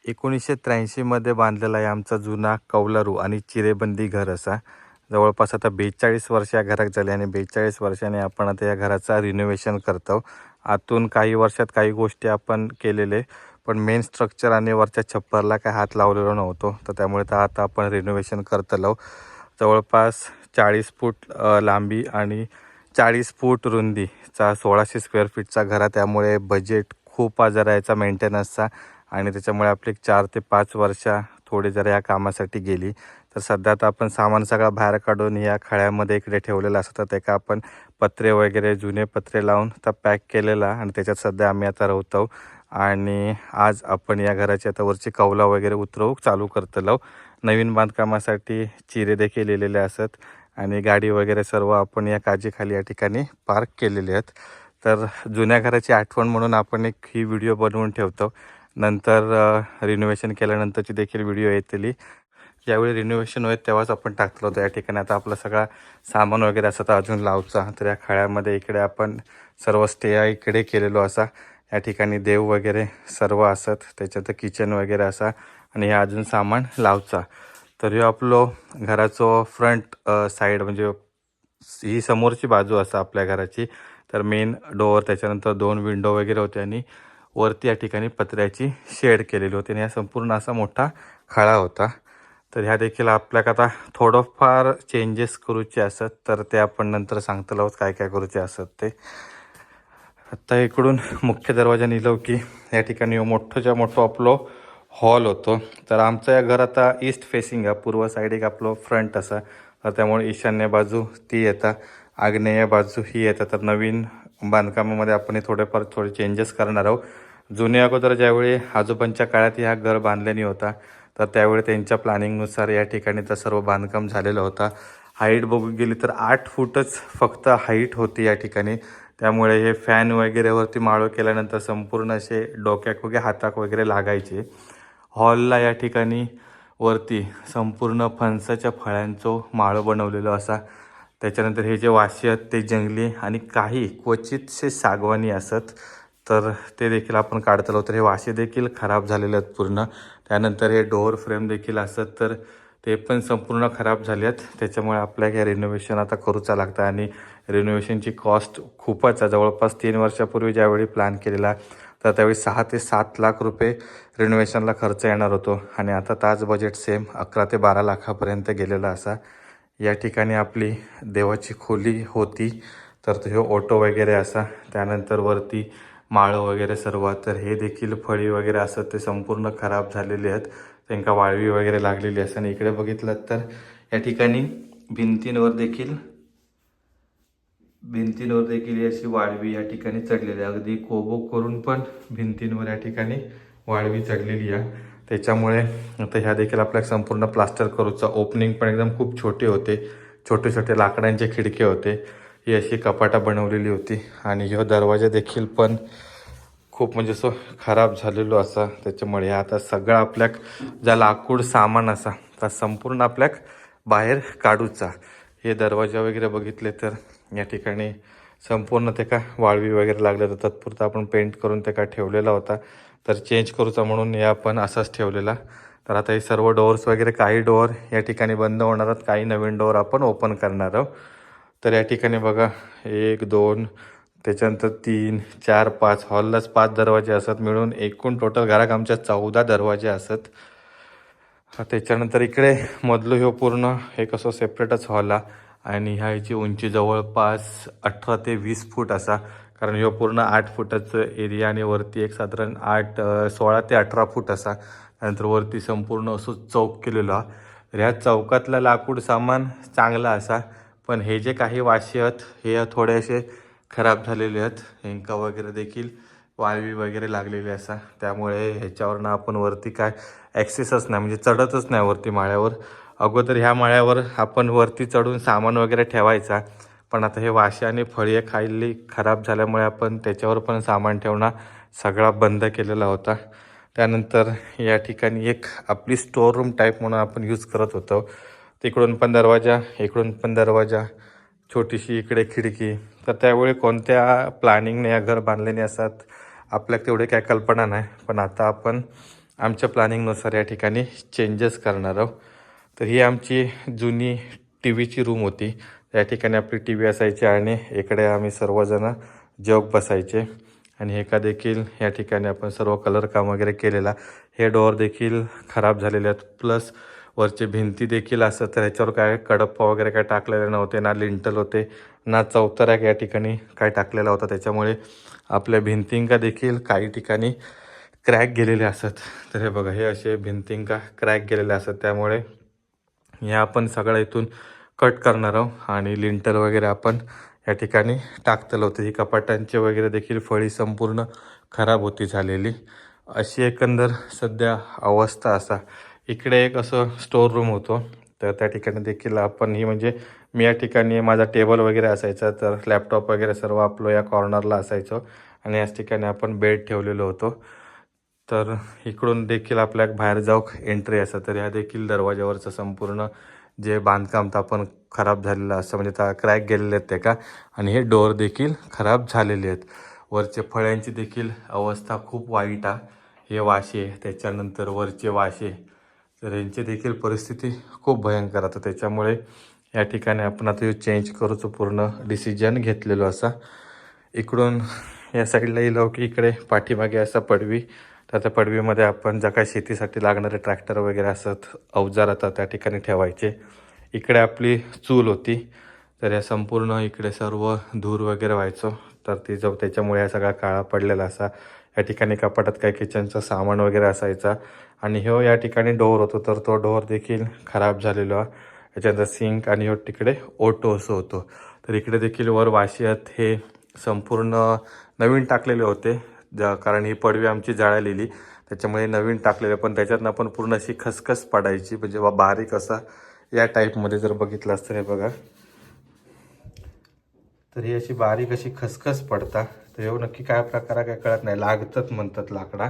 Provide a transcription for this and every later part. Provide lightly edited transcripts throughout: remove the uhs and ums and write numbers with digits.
1983 मध्ये बांधलेला आहे आमचा जुना कौलारू आणि चिरेबंदी घर असा. जवळपास आता 42 वर्ष या घरात झाले आणि 42 वर्षांनी आपण आता या घराचा रिनोव्हेशन करतो. आतून काही वर्षात काही गोष्टी आपण केलेले, पण मेन स्ट्रक्चर आणि वरच्या छप्परला काय हात लावलेलो नव्हतो. तर त्यामुळे आता आपण रिनोव्हेशन करतलो. जवळपास 40 फूट लांबी आणि 40 फूट रुंदीचा 1600 स्क्वेअर फीटचा घर आहे. त्यामुळे बजेट खूप जरा याचा मेंटेनन्सचा आणि त्याच्यामुळे आपले 4 ते 5 वर्ष थोडे जरा या कामासाठी गेली. तर सध्या आता आपण सामान सगळं बाहेर काढून या खळ्यामध्ये इकडे ठेवलेलं असतं. तर का आपण पत्रे वगैरे जुने पत्रे लावून तर पॅक केलेला आणि त्याच्यात सध्या आम्ही आता राहतो. आणि आज आपण या घराची आता वरची कौला वगैरे उतरवू चालू करतलो. नवीन बांधकामासाठी चिरे देखील लिहिलेले असत आणि गाडी वगैरे सर्व आपण या काजीखाली या ठिकाणी पार्क केलेले आहेत. तर जुन्या घराची आठवण म्हणून आपण एक ही व्हिडिओ बनवून ठेवतो. नंतर रिनोव्हेशन केल्यानंतरची देखील व्हिडिओ येतील. ज्यावेळी रिनोव्हेशन होईल तेव्हाच आपण टाकलं होतं. या ठिकाणी आता आपलं सगळा सामान वगैरे असं अजून लावचा. तर या खळ्यामध्ये इकडे आपण सर्व स्टे इकडे केलेलो असा. या ठिकाणी देव वगैरे सर्व असत. त्याच्यात किचन वगैरे असा आणि हे अजून सामान लावचा. तर हे आपलं घराचं फ्रंट साईड म्हणजे ही समोरची बाजू असा आपल्या घराची. तर मेन डोअर, त्याच्यानंतर 2 विंडो वगैरे होते आणि वरती या ठिकाणी पत्र्याची शेड केलेली होती आणि हा संपूर्ण असा मोठा खळा होता. तर ह्या देखील आपल्याला आता थोडंफार चेंजेस करूचे असत. तर ते आपण नंतर सांगतलो काय काय करूचे असत ते. आता इकडून मुख्य दरवाजा निघलो की या ठिकाणी मोठंच्या मोठं आपलं हॉल होतो. तर आमचं या घर आता ईस्ट फेसिंग आहे. पूर्व साईड एक आपलं फ्रंट असा. तर त्यामुळे ईशान्य बाजू ती येतात, आग्नेय बाजू ही येतात. तर नवीन बांधकामामध्ये आपण थोडे चेंजेस करणार आहोत. जुने अगोदर ज्यावेळी आजोबांच्या काळात हा घर बांधल्याने होता, तर त्यावेळी त्यांच्या प्लॅनिंगनुसार या ठिकाणी तर सर्व बांधकाम झालेलं होता. हाईट बघू गेली तर 8 फूटच फक्त हाईट होती या ठिकाणी. त्यामुळे हे फॅन वगैरेवरती माळव केल्यानंतर संपूर्ण असे डोक्याक वगैरे हाताक वगैरे लागायचे. हॉलला या ठिकाणी वरती संपूर्ण फणसाच्या फळांचं माळं बनवलेलं असा. त्याच्यानंतर हे जे वाशी आहेत ते जंगली आणि काही क्वचितसे सागवानी असत. तर ते देखील आपण काढतलो. तर हे वाशी देखील खराब झालेले आहेत पूर्ण. त्यानंतर हे डोअर फ्रेम देखील असत, तर ते पण संपूर्ण खराब झाले आहेत. त्याच्यामुळे आपल्याला हे रिनोव्हेशन आता करूचा लागतं आणि रिनोव्हेशनची कॉस्ट खूपच आहे. जवळपास 3 वर्षापूर्वी ज्यावेळी प्लॅन केलेला तर त्यावेळी 6 ते 7 लाख रुपये रिनोव्हेशनला खर्च येणार होतो आणि आता ताज बजेट सेम 11 ते 12 लाखापर्यंत गेलेला असा. या ठिकाणी आपली देवाची खोली होती. तर हे ऑटो वगैरे असा. त्यानंतर वरती माळं वगैरे सर्व. तर हे देखील फळी वगैरे असत ते संपूर्ण खराब झालेले आहेत. त्यांना वाळवी वगैरे लागलेली असते. आणि इकडे बघितलं तर या ठिकाणी भिंतींवर देखील अशी वाळवी या ठिकाणी चढलेली आहे. अगदी कोबो करून पण भिंतींवर या ठिकाणी वाळवी चढलेली आहे. त्याच्यामुळे आता ह्या देखील आपल्याला संपूर्ण प्लास्टर करूचा. ओपनिंग पण एकदम खूप छोटे होते. छोटे छोटे लाकडांचे खिडके होते. ही अशी कपाटा बनवलेली होती आणि ह्यो दरवाजा देखील पण खूप म्हणजे असं खराब झालेलो असा. त्याच्यामुळे आता सगळं आपल्याक ज्या लाकूड सामान असा तर संपूर्ण आपल्याक बाहेर काढूचा. हे दरवाजा वगैरे बघितले तर या ठिकाणी संपूर्ण ते का वाळवी वगैरे लागले. तर तात्पुरता आपण पेंट करून ते का ठेवलेला होता. तर चेंज करूचा म्हणून हे आपण असाच ठेवलेला. तर आता हे सर्व डोअर्स वगैरे, काही डोअर या ठिकाणी बंद होणार आहेत, काही नवीन डोअर आपण ओपन करणार आहोत. तर या ठिकाणी बघा 1 2 त्याच्यानंतर 3 4 5 हॉललाच 5 दरवाजे असत. मिळून एकूण टोटल घरात आमच्या 14 दरवाजे असत. त्याच्यानंतर इकडे मधलं ह्यो पूर्ण हे कसं सेपरेटच हॉल आहे आणि ह्याची उंची जवळपास 18 ते 20 फूट असा. कारण ह्यो पूर्ण 8 फुटाचं एरिया आणि वरती एक साधारण 16 ते 18 फूट असा. त्यानंतर वरती संपूर्ण असं चौक केलेला. तर ह्या चौकातला लाकूड सामान चांगला असा, पण हे जे काही वाशी आहेत हे थोडेसे खराब झालेले आहेत. हेंका वगैरे देखील वाळवी वगैरे लागलेली असा. त्यामुळे ह्याच्यावरनं आपण वरती काय ॲक्सेसच नाही, म्हणजे चढतच नाही वरती माळ्यावर. अगोदर ह्या माळ्यावर आपण वरती चढून सामान वगैरे ठेवायचा, पण आता हे वाशी आणि फळी खाल्ली खराब झाल्यामुळे आपण त्याच्यावर पण सामान ठेवणं सगळा बंद केलेला होता. त्यानंतर या ठिकाणी एक आपली स्टोर रूम टाईप म्हणून आपण यूज करत होतो. तिकडून पण दरवाजा, इकडून पण दरवाजा, छोटीशी इकडे खिडकी. तर त्यावेळी कोणत्या प्लॅनिंगने या घर बांधलेले असतात आपल्याला तेवढे काय कल्पना नाही. पण आता आपण आमच्या प्लॅनिंगनुसार या ठिकाणी चेंजेस करणार आहोत. तर ही आमची जुनी टी व्हीची रूम होती. या ठिकाणी आपली टी व्ही असायची आणि इकडे आम्ही सर्वजण जेवक बसायचे. आणि हे का देखील या ठिकाणी आपण सर्व कलर काम वगैरे केलेला. हे डोअर देखील खराब झालेले आहेत. प्लस वरचे भिंती देखील असं तर ह्याच्यावर काय कडप्पा वगैरे काय टाकलेले नव्हते, ना लिंटल होते, ना चौतऱ्या या ठिकाणी काय टाकलेला होता. त्याच्यामुळे आपल्या भिंतींका देखील काही ठिकाणी क्रॅक गेलेले असत. तर हे बघा, हे असे भिंतींका क्रॅक गेलेले असत. त्यामुळे हे आपण सगळं इथून कट करणार आहोत आणि लिंटल वगैरे आपण या ठिकाणी टाकतलं होतं. ही कपाटांची वगैरे देखील फळी संपूर्ण खराब होती झालेली. अशी एकंदर सध्या अवस्था असा. इकडे एक असं स्टोर रूम होतो, तर त्या ठिकाणी देखील आपण ही म्हणजे मी या ठिकाणी माझा टेबल वगैरे असायचा, तर लॅपटॉप वगैरे सर्व आपलं या कॉर्नरला असायचं आणि याच ठिकाणी आपण बेड ठेवलेलो होतो. तर इकडून देखील आपल्या बाहेर जाऊ एंट्री असं. तर ह्या देखील दरवाज्यावरचं संपूर्ण जे बांधकाम तर आपण खराब झालेलं असं म्हणजे त्या क्रॅक गेलेले आहेत ते का. आणि हे डोअर देखील खराब झालेले आहेत. वरचे फळ्यांची देखील अवस्था खूप वाईट आहे. हे वाशे, त्याच्यानंतर वरचे वाशे, तर यांची देखील परिस्थिती खूप भयंकर आहे. त्याच्यामुळे या ठिकाणी आपण आता चेंज करूचं पूर्ण डिसिजन घेतलेलो असा. इकडून या साईडला येलो की इकडे पाठीमागे असा पडवी. तर त्या पडवीमध्ये आपण ज्या काय शेतीसाठी लागणारे ट्रॅक्टर वगैरे असत, अवजार आता त्या ठिकाणी ठेवायचे. इकडे आपली चूल होती. तर या संपूर्ण इकडे सर्व धूर वगैरे व्हायचो. तर ती जो त्याच्यामुळे या सगळा काळा पडलेला असा. या ठिकाणी कपाटात काही किचनचं सामान वगैरे असायचा. आणि ह्यो या ठिकाणी डोअर होतो, तर तो डोअर देखील खराब झालेलो आहे. याच्यानंतर सिंक आणि ह्यो तिकडे ओटो असं होतो. तर इकडे देखील वर वाशी आहेत. हे संपूर्ण नवीन टाकलेले होते, कारण ही पडवी आमची जाळलेली, त्याच्यामुळे नवीन टाकलेले. पण त्याच्यातनं पण पूर्ण अशी खसखस पडायची, म्हणजे बारीक असा या टाईपमध्ये जर बघितलं असतं. हे बघा, तर ही अशी बारीक अशी खसखस पडता. तर एवढं नक्की काय प्रकार काय कळत नाही. लागतात म्हणतात लाकडा.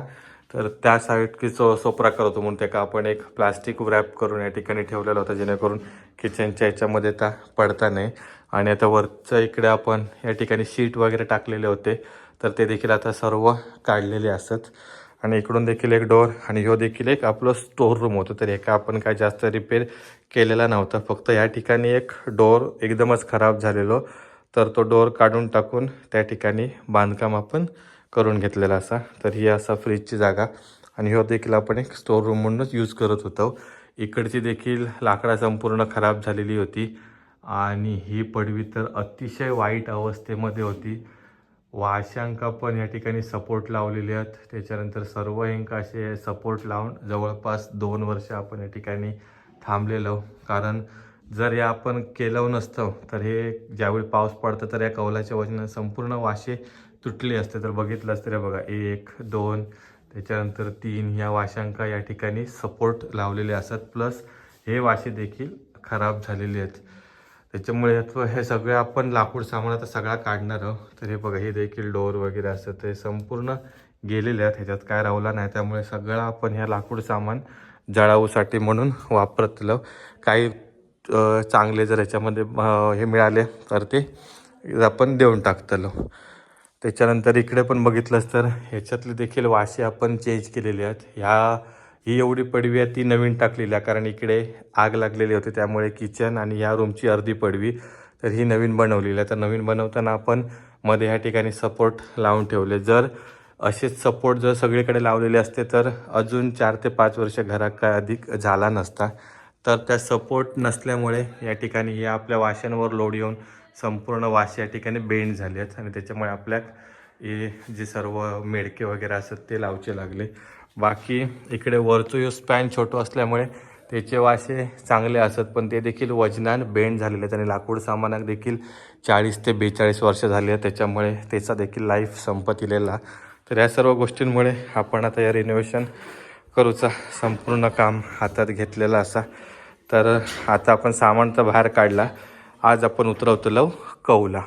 तर त्या साईडची जो प्रकार होतो म्हणून त्याका आपण एक प्लास्टिक रॅप करून या ठिकाणी ठेवलेलं होतं, जेणेकरून किचनच्या याच्यामध्ये त्या पडता नाही. आणि आता वरचं इकडे आपण या ठिकाणी शीट वगैरे टाकलेले होते, तर ते देखील आता सर्व काढलेले असत. आणि इकडून देखील एक डोअर आणि ह्यो देखील एक आपलं स्टोर रूम होतं. तर हे का आपण काय जास्त रिपेअर केलेला नव्हता. फक्त या ठिकाणी एक डोअर एकदमच खराब झालेलो, तर तो डोअर काढून टाकून त्या ठिकाणी बांधकाम आपण करून घेतलेला असा. तर ही असा फ्रीजची जागा आणि ह्यो देखील आपण एक स्टोर रूम म्हणूनच यूज करत होतो. इकडची देखील लाकडा संपूर्ण खराब झालेली होती आणि ही पडवी तर अतिशय वाईट अवस्थेमध्ये होती. वाशांका पण या ठिकाणी सपोर्ट लावलेले आहेत. त्याच्यानंतर सर्व ह्यांका असे सपोर्ट लावून जवळपास 2 वर्ष आपण या ठिकाणी थांबलेलो. कारण जर या आपण केलं नसतं तर हे ज्यावेळी पाऊस पडतं तर या कौलाच्या वजनाने संपूर्ण वाशे तुटले असते. तर बघितलं असतं रे बघा, 1 2 त्याच्यानंतर 3 ह्या वाशांका या ठिकाणी सपोर्ट लावलेले असतात. प्लस हे वाशे देखील खराब झालेले आहेत. त्याच्यामुळे हे सगळे आपण लाकूड सामान आता सगळा काढणार आहोत. तर हे बघा, हे देखील डोअर वगैरे असतं ते संपूर्ण गेलेले आहेत. ह्याच्यात काय राहिला नाही. त्यामुळे सगळं आपण ह्या लाकूड सामान जळाऊसाठी म्हणून वापरतलं. काही चांगले जर ह्याच्यामध्ये हे मिळाले तर ते आपण देऊन टाकतलो. त्याच्यानंतर इकडे पण बघितलंच तर ह्याच्यातले देखील वाशे आपण चेंज केलेले आहेत. ही एवढी पडवी आहे ती नवीन टाकलेली आहे, कारण इकडे आग लागलेली होती. त्यामुळे किचन आणि ह्या रूमची अर्धी पडवी तर ही नवीन बनवलेली आहे. तर नवीन बनवताना आपण मध्ये ह्या ठिकाणी सपोर्ट लावून ठेवले. जर असेच सपोर्ट जर सगळीकडे लावलेले असते तर अजून 4 ते 5 वर्ष घरात काय अधिक झाला नसता. तर त्या सपोर्ट नसल्यामुळे या ठिकाणी हे आपल्या वाशांवर लोड येऊन संपूर्ण वाशे या ठिकाणी बेंड झाले आहेत. आणि त्याच्यामुळे आपल्या हे जे सर्व मेडके वगैरे असतात ते लावचे लागले. बाकी इकडे वरचं स्पॅन छोटं असल्यामुळे त्याचे वाशे चांगले असत, पण ते देखील वजनान बेंड झालेले आहेत. आणि लाकूड सामानाक देखील 40 ते 42 वर्ष झाले आहेत. त्याच्यामुळे त्याचा देखील लाईफ संपत इलेला. तर या सर्व गोष्टींमुळे आपण आता या रिनोव्हेशन करूचा संपूर्ण काम हातात घेतलेला असा. तर आता आपण सामान तर बाहेर काढला. आज आपण उतरवतलो कौला.